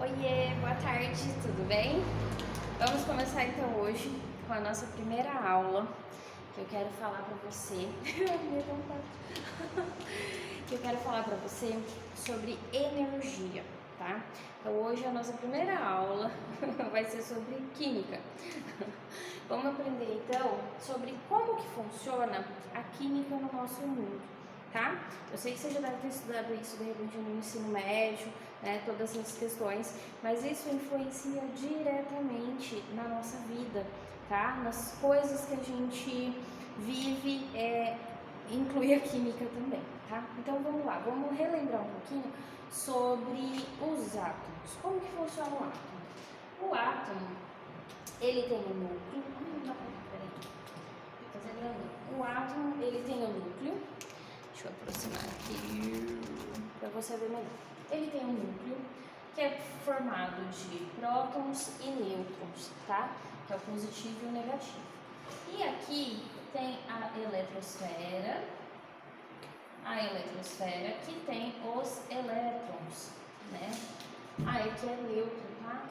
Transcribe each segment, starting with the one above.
Oiê, boa tarde, tudo bem? Vamos começar então hoje com a nossa primeira aula, que eu quero falar para você. Que eu quero falar para você sobre energia, tá? Então hoje a nossa primeira aula vai ser sobre química. Vamos aprender então sobre como que funciona a química no nosso mundo, tá? Eu sei que você já deve ter estudado isso de repente no ensino médio, né, todas essas questões, mas isso influencia diretamente na nossa vida, tá? Nas coisas que a gente vive, inclui a química também, tá? Então vamos lá, vamos relembrar um pouquinho sobre os átomos. Como que funciona o átomo? O átomo, ele tem um núcleo. O átomo, ele tem um núcleo. Deixa eu aproximar aqui para você ver melhor. Ele tem um núcleo que é formado de prótons e nêutrons, tá? Que é o positivo e o negativo. E aqui tem a eletrosfera que tem os elétrons, né? Aqui é neutro, tá?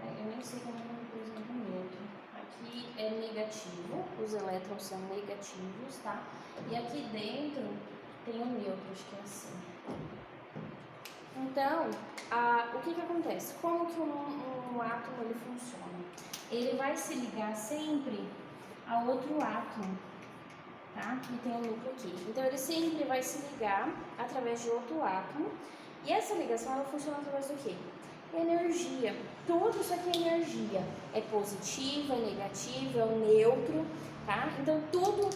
Eu nem sei como é que usa o neutro. Aqui é negativo, os elétrons são negativos, tá? E aqui dentro tem o neutro, acho que é assim. Então, o que acontece? Como que um átomo ele funciona? Ele vai se ligar sempre a outro átomo, tá? E tem um núcleo aqui. Então, ele sempre vai se ligar através de outro átomo. E essa ligação, ela funciona através do quê? Energia. Tudo isso aqui é energia. É positivo, é negativo, é o neutro, tá? Então, tudo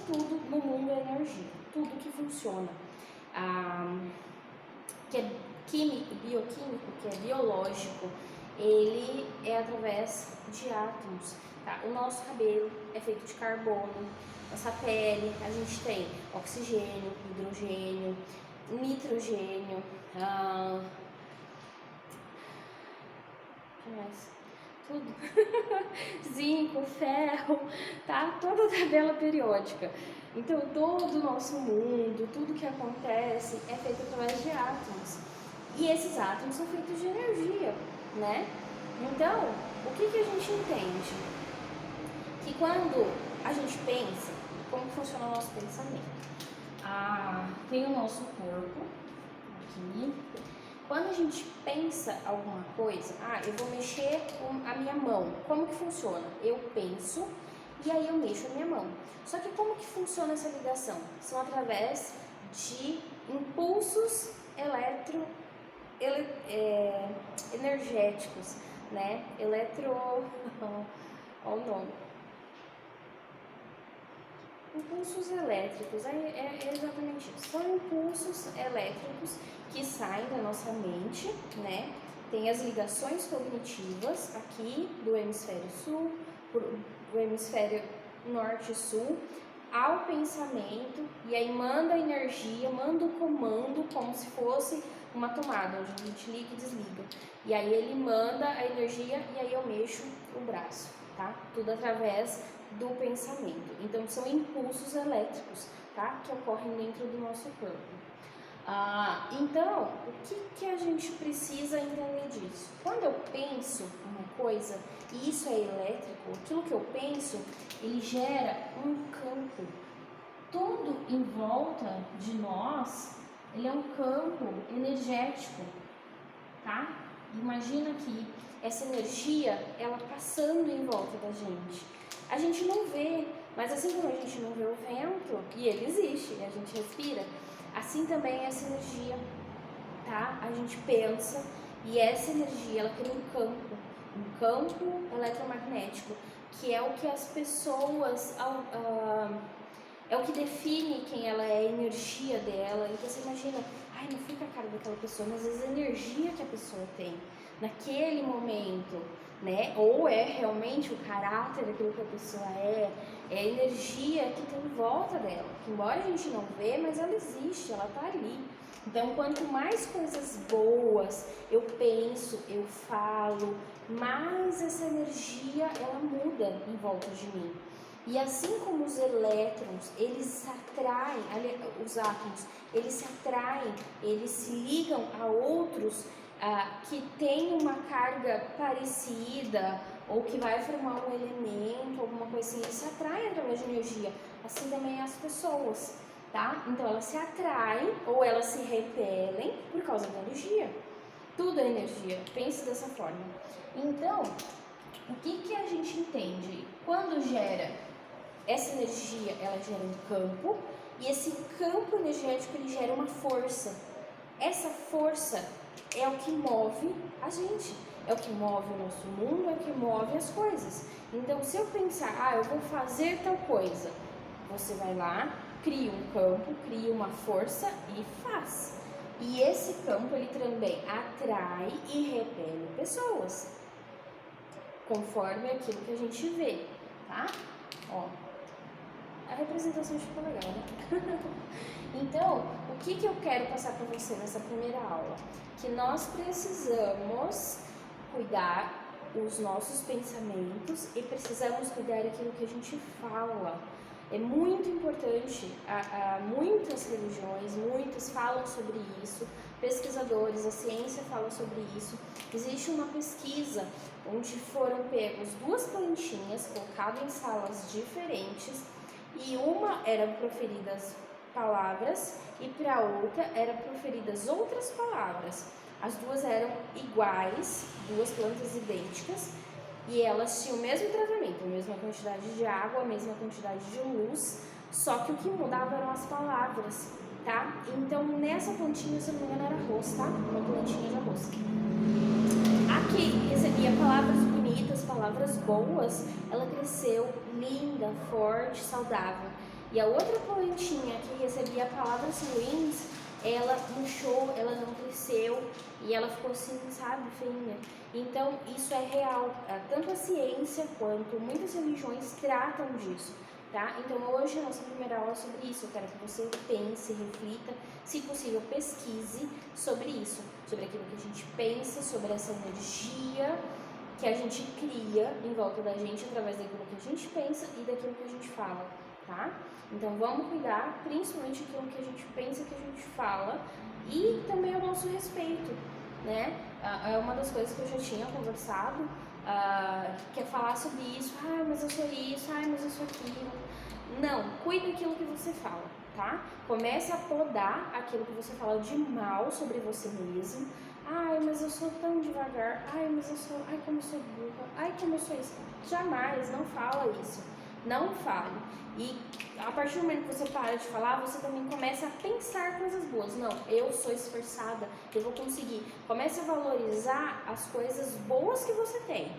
no mundo é energia. Tudo que funciona. Que é químico, bioquímico, que é biológico, ele é através de átomos, tá? O nosso cabelo é feito de carbono, nossa pele, a gente tem oxigênio, hidrogênio, nitrogênio, que mais? Tudo. Zinco, ferro, tá? Toda a tabela periódica. Então, todo o nosso mundo, tudo que acontece é feito através de átomos. E esses átomos são feitos de energia, né? Então, o que a gente entende? Que quando a gente pensa, como funciona o nosso pensamento? Tem o nosso corpo aqui. Quando a gente pensa alguma coisa, eu vou mexer com a minha mão. Como que funciona? Eu penso e aí eu mexo a minha mão. Só que como que funciona essa ligação? São através de impulsos energéticos, né? Olha o nome. Impulsos elétricos, é exatamente isso. São impulsos elétricos que saem da nossa mente, né? Tem as ligações cognitivas aqui do hemisfério sul, do hemisfério norte e sul, ao pensamento, e aí manda energia, manda o comando como se fosse uma tomada, onde a gente liga e desliga. E aí ele manda a energia e aí eu mexo o braço, tá? Tudo através do pensamento. Então são impulsos elétricos, tá? Que ocorrem dentro do nosso corpo. Então, o que a gente precisa entender disso? Quando eu penso uma coisa e isso é elétrico, aquilo que eu penso, ele gera um campo. Tudo em volta de nós, ele é um campo energético, tá? Imagina que essa energia, ela passando em volta da gente. A gente não vê, mas assim como a gente não vê o vento, e ele existe, a gente respira, assim também é essa energia, tá? A gente pensa e essa energia, ela cria um campo eletromagnético, que é o que as pessoas, é o que define quem ela é, a energia dela. Então você imagina, não fica a cara daquela pessoa, mas às vezes a energia que a pessoa tem naquele momento, né? Ou é realmente o caráter daquilo que a pessoa é a energia que tem em volta dela, que embora a gente não vê, mas ela existe, ela tá ali. Então, quanto mais coisas boas eu penso, eu falo, mais essa energia ela muda em volta de mim. E assim como os elétrons, eles se atraem, os átomos, eles se atraem, eles se ligam a outros que tem uma carga parecida ou que vai formar um elemento, alguma coisa assim, ele se atrai através de energia. Assim também as pessoas, tá? Então elas se atraem ou elas se repelem por causa da energia. Tudo é energia, pense dessa forma. Então, o que a gente entende? Quando gera essa energia, ela gera um campo, e esse campo energético ele gera uma força. Essa força é o que move a gente, é o que move o nosso mundo, é o que move as coisas. Então, se eu pensar, eu vou fazer tal coisa, você vai lá, cria um campo, cria uma força e faz. E esse campo ele também atrai e repele pessoas, conforme aquilo que a gente vê, tá? Ó, a representação ficou legal, né? Então, o que eu quero passar para você nessa primeira aula? Que nós precisamos cuidar os nossos pensamentos e precisamos cuidar daquilo que a gente fala. É muito importante, muitas religiões, muitas falam sobre isso, pesquisadores, a ciência fala sobre isso. Existe uma pesquisa onde foram pegos 2 plantinhas, colocadas em salas diferentes, e uma eram proferidas palavras e para outra eram proferidas outras palavras. As 2 eram iguais, 2 plantas idênticas, e elas tinham o mesmo tratamento, a mesma quantidade de água, a mesma quantidade de luz, só que o que mudava eram as palavras, tá? Então, nessa plantinha, se eu não me engano, era arroz, tá? Uma plantinha de arroz. A que recebia palavras bonitas, palavras boas, ela cresceu linda, forte, saudável. E a outra plantinha que recebia palavras ruins, ela murchou, ela não cresceu e ela ficou assim, sabe, feinha. Então, isso é real. Tanto a ciência quanto muitas religiões tratam disso, tá? Então, hoje a nossa primeira aula é sobre isso. Eu quero que você pense, reflita, se possível, pesquise sobre isso, sobre aquilo que a gente pensa, sobre essa energia que a gente cria em volta da gente através daquilo que a gente pensa e daquilo que a gente fala, tá? Então, vamos cuidar, principalmente daquilo que a gente pensa, que a gente fala e também ao nosso respeito, né? É uma das coisas que eu já tinha conversado, que é falar sobre isso. Mas eu sou isso, mas eu sou aquilo. Não, cuide daquilo que você fala, tá? Comece a podar aquilo que você fala de mal sobre você mesmo. Mas eu sou tão devagar. Mas eu sou... como eu sou burra. Como eu sou isso. Jamais, não fala isso. Não fale. E a partir do momento que você para de falar, você também começa a pensar coisas boas. Não, eu sou esforçada, eu vou conseguir. Comece a valorizar as coisas boas que você tem.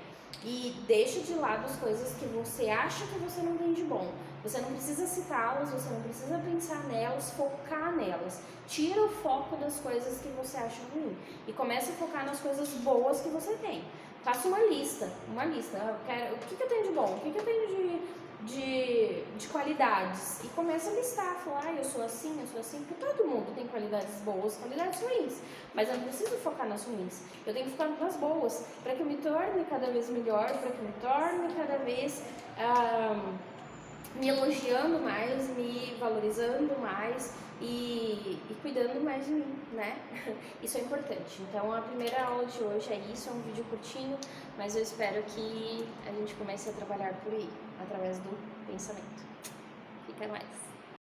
E deixa de lado as coisas que você acha que você não tem de bom. Você não precisa citá-las, você não precisa pensar nelas, focar nelas. Tira o foco das coisas que você acha ruim e começa a focar nas coisas boas que você tem. Faça uma lista. O que eu tenho de bom? O que eu tenho de qualidades? E começa a listar, falar, eu sou assim, porque todo mundo tem qualidades boas, qualidades ruins, mas eu não preciso focar nas ruins, eu tenho que focar nas boas, para que eu me torne cada vez melhor, para que eu me torne cada vez me elogiando mais, me valorizando mais e cuidando mais de mim, né? Isso é importante. Então, a primeira aula de hoje é isso, é um vídeo curtinho, mas eu espero que a gente comece a trabalhar por aí, através do pensamento. Fica mais.